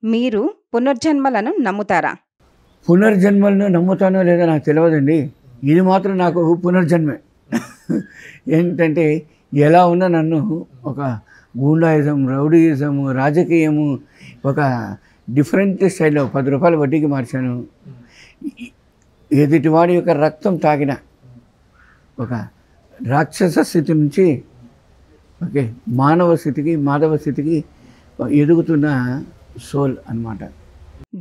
మీరు పునర్జన్మలను నమ్ముతారా? పునర్జన్మలను నమ్ముతానో లేదో నాకు తెలియదండి. ఇది మాత్రం నాకు పునర్జన్మే. ఏంటంటే ఎలా ఉన్నా నన్ను ఒక గూండాయిజం, రౌడీయిజము, రాజకీయము ఒక డిఫరెంట్ స్టైల్లో 10 రూపాయల వడ్డీకి మార్చాను. ఎదుటివాడి యొక్క రక్తం తాగిన ఒక రాక్షస స్థితి నుంచి ఓకే మానవ స్థితికి, మాధవ స్థితికి ఎదుగుతున్న సోల్ అన్నమాట.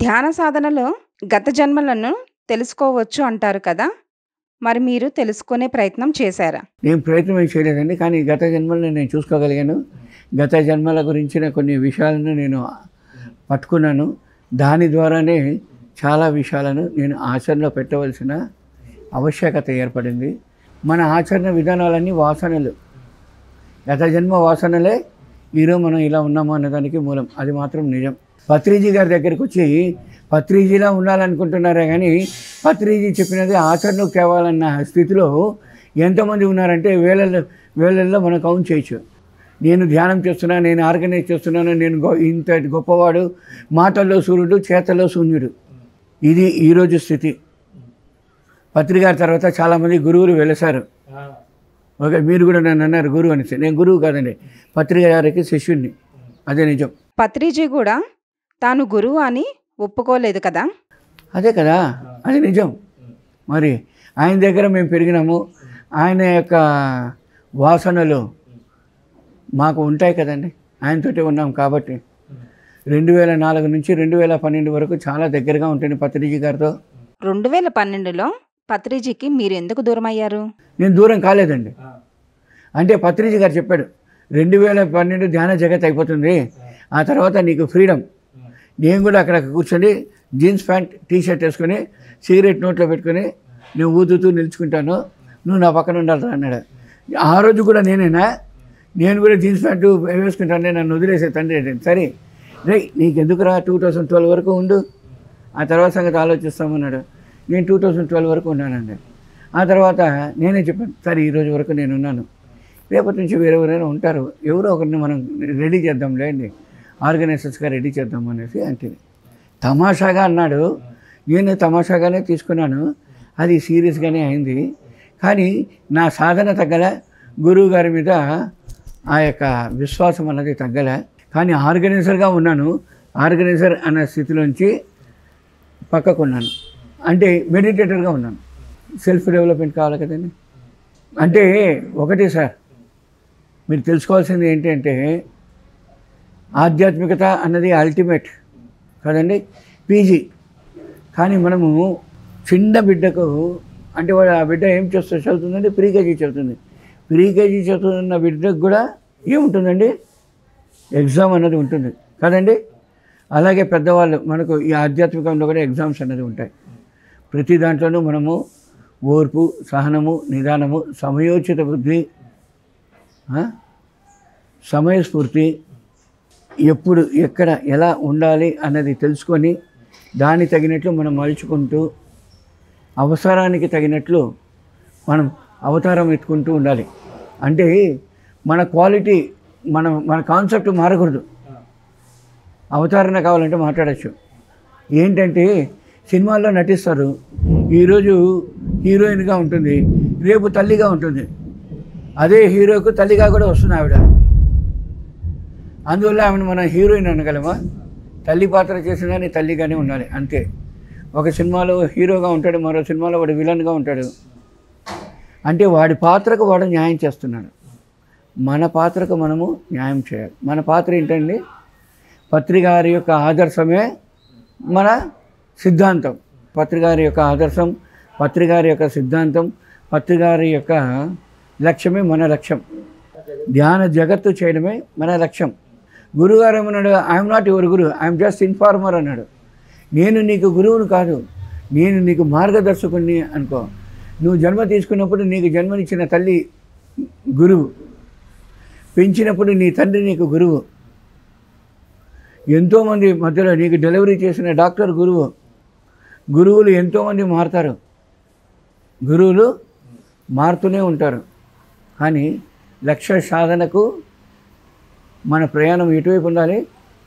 ధ్యాన సాధనలో గత జన్మలను తెలుసుకోవచ్చు అంటారు కదా! మరి మీరు తెలుసుకునే ప్రయత్నం చేశారా? నేను ప్రయత్నం ఏం చేయలేదండి, కానీ గత జన్మలను నేను చూసుకోగలిగాను. గత జన్మల గురించిన కొన్ని విషయాలను నేను పట్టుకున్నాను. దాని ద్వారానే చాలా విషయాలను నేను ఆచరణలో పెట్టవలసిన ఆవశ్యకత ఏర్పడింది. మన ఆచరణ విధానాలన్నీ వాసనలు, గత జన్మ వాసనలే ఈరోజు మనం ఇలా ఉన్నాము అన్నదానికి మూలం. అది మాత్రం నిజం. పత్రిజీ గారి దగ్గరికి వచ్చి పత్రిజీలా ఉండాలనుకుంటున్నారే కానీ పత్రిజీ చెప్పినది ఆచరణకు తేవాలన్న స్థితిలో ఎంతమంది ఉన్నారంటే వేలల్లో మనం కౌంట్ చేయొచ్చు. నేను ధ్యానం చేస్తున్నాను, నేను ఆర్గనైజ్ చేస్తున్నాను, నేను ఇంత గొప్పవాడు, మాటల్లో సూర్యుడు, చేతల్లో శూన్యుడు. ఇది ఈరోజు స్థితి. పత్రిగారి తర్వాత చాలామంది గురువులు వెలిసారు. ఓకే, మీరు కూడా నన్ను అన్నారు గురువు అనేసి. నేను గురువు కాదండి, పత్రిక గారికి శిష్యుడిని. అదే నిజం. పత్రిజీ కూడా తాను గురువు అని ఒప్పుకోలేదు కదా! అదే కదా, అది నిజం. మరి ఆయన దగ్గర మేము పెరిగినాము, ఆయన యొక్క వాసనలు మాకు ఉంటాయి కదండి, ఆయనతోటే ఉన్నాం కాబట్టి 2004 నుంచి 2012 వరకు చాలా దగ్గరగా ఉంటుంది పత్రిజీ గారితో. 2012లో పత్రిజీకి మీరు ఎందుకు దూరమయ్యారు? నేను దూరం కాలేదండి. అంటే పత్రిజీ గారు చెప్పాడు 2012 ధ్యాన జగత్ అయిపోతుంది, ఆ తర్వాత నీకు ఫ్రీడమ్. నేను కూడా అక్కడ కూర్చొని జీన్స్ ప్యాంట్, టీషర్ట్ వేసుకొని సిగరెట్ నోట్లో పెట్టుకొని నేను ఊదుతూ నిలుచుకుంటాను, నువ్వు నా పక్కన ఉండాలి అన్నాడు. ఆ రోజు కూడా నేను కూడా జీన్స్ ప్యాంటు వేసుకుంటాను, నన్ను వదిలేసే తండ్రి. సరే రే, నీకెందుకురా 2012 వరకు ఉండు, ఆ తర్వాత సంగతి ఆలోచిస్తామన్నాడు. నేను 2012 వరకు ఉన్నానండి. ఆ తర్వాత నేనే చెప్పాను, సరే ఈరోజు వరకు నేను ఉన్నాను, రేపటి నుంచి వేరెవరైనా ఉంటారు, ఎవరో ఒకరిని మనం రెడీ చేద్దాంలే అండి, ఆర్గనైజర్స్గా రెడీ చేద్దాం అనేసి అంటే తమాషాగా అన్నాడు. నేను తమాషాగానే తీసుకున్నాను, అది సీరియస్గానే అయింది. కానీ నా సాధన తగ్గల, గురువు గారి మీద ఆ యొక్క విశ్వాసం అన్నది తగ్గలే. కానీ ఆర్గనైజర్గా ఉన్నాను, ఆర్గనైజర్ అన్న స్థితిలోంచి పక్కకున్నాను. అంటే మెడిటేటర్గా ఉన్నాను. సెల్ఫ్ డెవలప్మెంట్ కావాలి కదండి. అంటే ఒకటే సార్, మీరు తెలుసుకోవాల్సింది ఏంటంటే ఆధ్యాత్మికత అన్నది అల్టిమేట్ కదండి, పీజీ. కానీ మనము చిన్న బిడ్డకు, అంటే వాడు ఆ బిడ్డ ఏం చదువుతుందండి, ప్రీ కేజీ చదువుతుంది. ప్రీ కేజీ చదువుతున్న బిడ్డకు కూడా ఏముంటుందండి, ఎగ్జామ్ అన్నది ఉంటుంది కదండి. అలాగే పెద్దవాళ్ళు మనకు ఈ ఆధ్యాత్మికంలో కూడా ఎగ్జామ్స్ అన్నది ఉంటాయి. ప్రతి దాంట్లోనూ మనము ఓర్పు, సహనము, నిదానము, సమయోచిత బుద్ధి, సమయస్ఫూర్తి, ఎప్పుడు ఎక్కడ ఎలా ఉండాలి అన్నది తెలుసుకొని దాన్ని తగినట్లు మనం మలుచుకుంటూ అవసరానికి తగినట్లు మనం అవతారం ఎత్తుకుంటూ ఉండాలి. అంటే మన క్వాలిటీ, మన కాన్సెప్ట్ మారకూడదు. అవతారణ కావాలంటే మాట్లాడచ్చు. ఏంటంటే సినిమాల్లో నటిస్తారు, ఈరోజు హీరోయిన్గా ఉంటుంది, రేపు తల్లిగా ఉంటుంది. అదే హీరోకు తల్లిగా కూడా వస్తుంది ఆవిడ. అందువల్ల ఆమెను మనం హీరోయిన్ అనగలమా? తల్లి పాత్ర చేసిన కానీ తల్లిగానే ఉండాలి అంతే. ఒక సినిమాలో హీరోగా ఉంటాడు, మరో సినిమాలో వాడు విలన్గా ఉంటాడు. అంటే వాడి పాత్రకు వాడు న్యాయం చేస్తున్నాడు, మన పాత్రకు మనము న్యాయం చేయాలి. మన పాత్ర ఏంటండి, పత్రిగారి యొక్క ఆదర్శమే మన సిద్ధాంతం. పత్రిగారి యొక్క ఆదర్శం, పత్రిగారి యొక్క సిద్ధాంతం, పత్రిగారి యొక్క లక్ష్యమే మన లక్ష్యం. ధ్యాన జగత్తు చేయడమే మన లక్ష్యం. గురుగారు ఏమన్నాడు, I'm not your Guru, I'm just informer అన్నాడు. నేను నీకు గురువును కాదు, నేను నీకు మార్గదర్శకుని అనుకో. నువ్వు జన్మ తీసుకున్నప్పుడు నీకు జన్మనిచ్చిన తల్లి గురువు, పెంచినప్పుడు నీ తండ్రి నీకు గురువు, ఎంతోమంది మధ్యలో నీకు డెలివరీ చేసిన డాక్టర్ గురువు. గురువులు ఎంతోమంది మారుతారు, గురువులు మారుతూనే ఉంటారు. కానీ లక్ష్య సాధనకు మన ప్రయాణం ఎటువైపు ఉండాలి,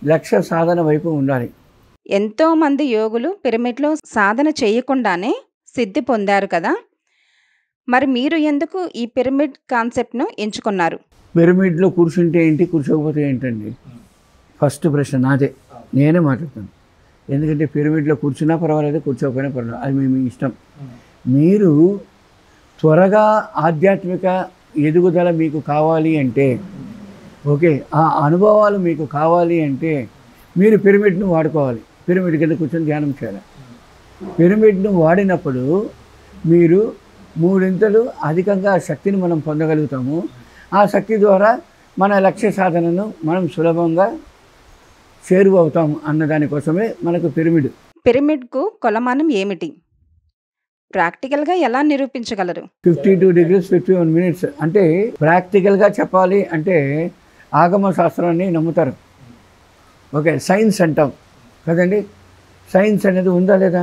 లక్ష్య సాధన వైపు ఉండాలి. ఎంతోమంది యోగులు పిరమిడ్‌లో సాధన చేయకుండానే సిద్ధి పొందారు కదా! మరి మీరు ఎందుకు ఈ పిరమిడ్ కాన్సెప్ట్‌ను ఎంచుకున్నారు? పిరమిడ్‌లో కూర్చుంటే ఏంటి? కూర్చోకపోతే ఏంటండి? ఫస్ట్ ప్రశ్న నాదే. నేనే మాట్లాడతాను. ఎందుకంటే పిరమిడ్‌లో కూర్చున్నా పర్వాలేదు, కూర్చోకపోయినా పర్వాలేదు. అది మీ మీ ఇష్టం. మీరు త్వరగా ఆధ్యాత్మిక ఎదుగుదల మీకు కావాలి అంటే, ఓకే, ఆ అనుభవాలు మీకు కావాలి అంటే మీరు పిరమిడ్‌ను వాడుకోవాలి. పిరమిడ్ కింద కూర్చొని ధ్యానం చేయాలి. పిరమిడ్‌ను వాడినప్పుడు మీరు మూడింతలు అధికంగా శక్తిని మనం పొందగలుగుతాము. ఆ శక్తి ద్వారా మన లక్ష్య సాధనను మనం సులభంగా చేరువవుతాం అన్న దానికోసమే మనకు పిరమిడ్. పిరమిడ్‌కు కొలమానం ఏమిటి? ప్రాక్టికల్‌గా ఎలా నిరూపించగలరు? 52 degrees 51 minutes అంటే ప్రాక్టికల్గా చెప్పాలి అంటే ఆగమ శాస్త్రాన్ని నమ్ముతారు. ఓకే, సైన్స్ అంటాం కదండి. సైన్స్ అనేది ఉందా లేదా?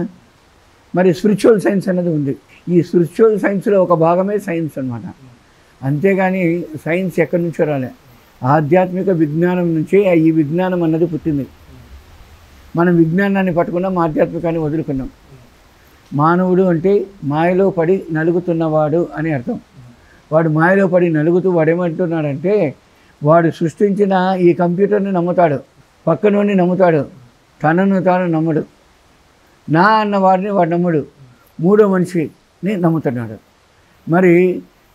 మరి స్పిరిచువల్ సైన్స్ అనేది ఉంది. ఈ స్పిరిచువల్ సైన్స్లో ఒక భాగమే సైన్స్ అన్నమాట. అంతేగాని సైన్స్ ఎక్కడి నుంచో రాలే, ఆధ్యాత్మిక విజ్ఞానం నుంచే ఈ విజ్ఞానం అన్నది పుట్టింది. మనం విజ్ఞానాన్ని పట్టుకున్నాం, ఆధ్యాత్మికాన్ని వదులుకున్నాం. మానవుడు అంటే మాయలో పడి నలుగుతున్నవాడు అని అర్థం. వాడు మాయలో పడి నలుగుతూ వాడేమంటున్నాడంటే, వాడు సృష్టించిన ఈ కంప్యూటర్ని నమ్ముతాడు, పక్కనోడిని నమ్ముతాడు, తనను తాను నమ్మడు. నా అన్న వాడిని వాడు నమ్మడు, మూడో మనిషిని నమ్ముతున్నాడు. మరి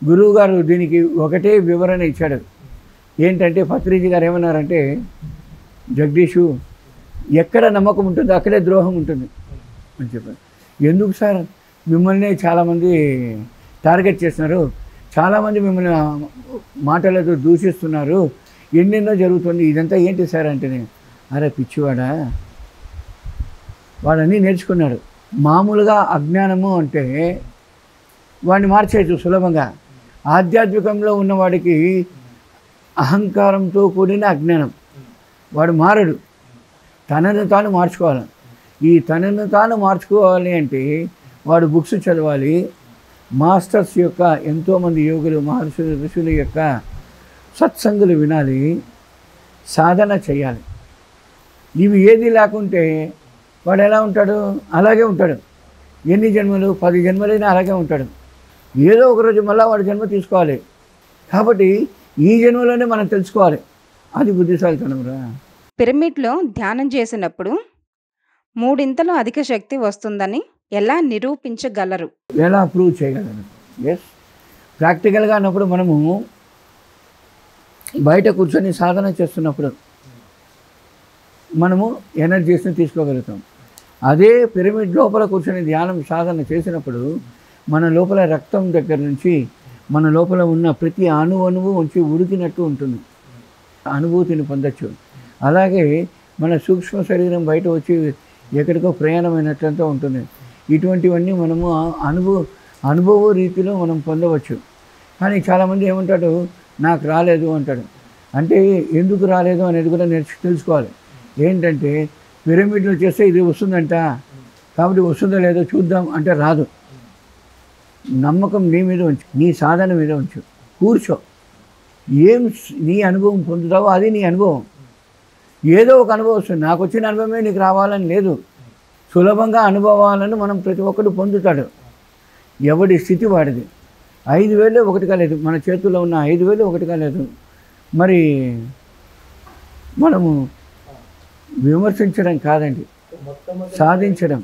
గురువుగారు దీనికి ఒకటే వివరణ ఇచ్చాడు. ఏంటంటే పత్రిజీ గారు ఏమన్నారంటే, జగదీషు, ఎక్కడ నమ్మకం ఉంటుందో అక్కడే ద్రోహం ఉంటుంది అని చెప్పారు. ఎందుకు సార్ మిమ్మల్ని చాలామంది టార్గెట్ చేస్తున్నారు, చాలామంది మిమ్మల్ని మాటలతో దూషిస్తున్నారు, ఎన్నెన్నో జరుగుతుంది, ఇదంతా ఏంటి సార్ అంటే, అరే పిచ్చివాడా, వాడన్నీ నేర్చుకున్నాడు. మామూలుగా అజ్ఞానము అంటే వాడిని మార్చేయచ్చు సులభంగా. ఆధ్యాత్మికంలో ఉన్నవాడికి అహంకారంతో కూడిన అజ్ఞానం, వాడు మారడు, తనను తాను మార్చుకోవాలి. ఈ తనను తాను మార్చుకోవాలి అంటే వాడు బుక్స్ చదవాలి, మాస్టర్స్ యొక్క ఎంతోమంది యోగులు మహర్షులు ఋషుల యొక్క సత్సంగులు వినాలి, సాధన చేయాలి. ఇవి ఏది లేకుంటే వాడు ఎలా ఉంటాడు? అలాగే ఉంటాడు. ఎన్ని జన్మలు, 10 జన్మలైనా అలాగే ఉంటాడు. ఏదో ఒకరోజు మళ్ళీ వాడు జన్మ తీసుకోవాలి. కాబట్టి ఈ జన్మలోనే మనం తెలుసుకోవాలి. అది బుద్ధిశాలితనంరా. పిరమిడ్‌లో ధ్యానం చేసినప్పుడు మూడింతలు అధిక శక్తి వస్తుందని ఎలా నిరూపించగలరు? ఎలా ప్రూవ్ చేయగలను? ఎస్, ప్రాక్టికల్గా అన్నప్పుడు మనము బయట కూర్చొని సాధన చేస్తున్నప్పుడు మనము ఎనర్జీస్ని తీసుకోగలుగుతాం. అదే పిరమిడ్ లోపల కూర్చొని ధ్యానం సాధన చేసినప్పుడు మన లోపల రక్తం దగ్గర నుంచి మన లోపల ఉన్న ప్రతి అణువు వచ్చి ఉడికినట్టు ఉంటుంది, అనుభూతిని పొందొచ్చు. అలాగే మన సూక్ష్మ శరీరం బయట వచ్చి ఎక్కడికో ప్రయాణమైనట్లంతా ఉంటుంది. ఇటువంటివన్నీ మనము అనుభవ రీతిలో మనం పొందవచ్చు. కానీ చాలామంది ఏమంటాడు, నాకు రాలేదు అంటాడు. అంటే ఎందుకు రాలేదు అనేది కూడా తెలుసుకోవాలి. ఏంటంటే పిరమిడ్లో చేస్తే ఇది వస్తుందంట, కాబట్టి వస్తుందో లేదో చూద్దాం అంటే రాదు. నమ్మకం నీ మీద ఉంచు, నీ సాధన మీద ఉంచు, కూర్చో. ఏం నీ అనుభవం పొందుతావో అది నీ అనుభవం. ఏదో ఒక అనుభవం వస్తుంది, నాకు వచ్చిన అనుభవమే నీకు రావాలని లేదు. సులభంగా అనుభవాలను మనం ప్రతి ఒక్కరు పొందుతాడు. ఎవడి స్థితి వాడిది. 5,000 ఒకటి కాలేదు, మన చేతుల్లో ఉన్న 5,000 ఒకటి కాలేదు. మరి మనము విమర్శించడం కాదండి, సాధించడం.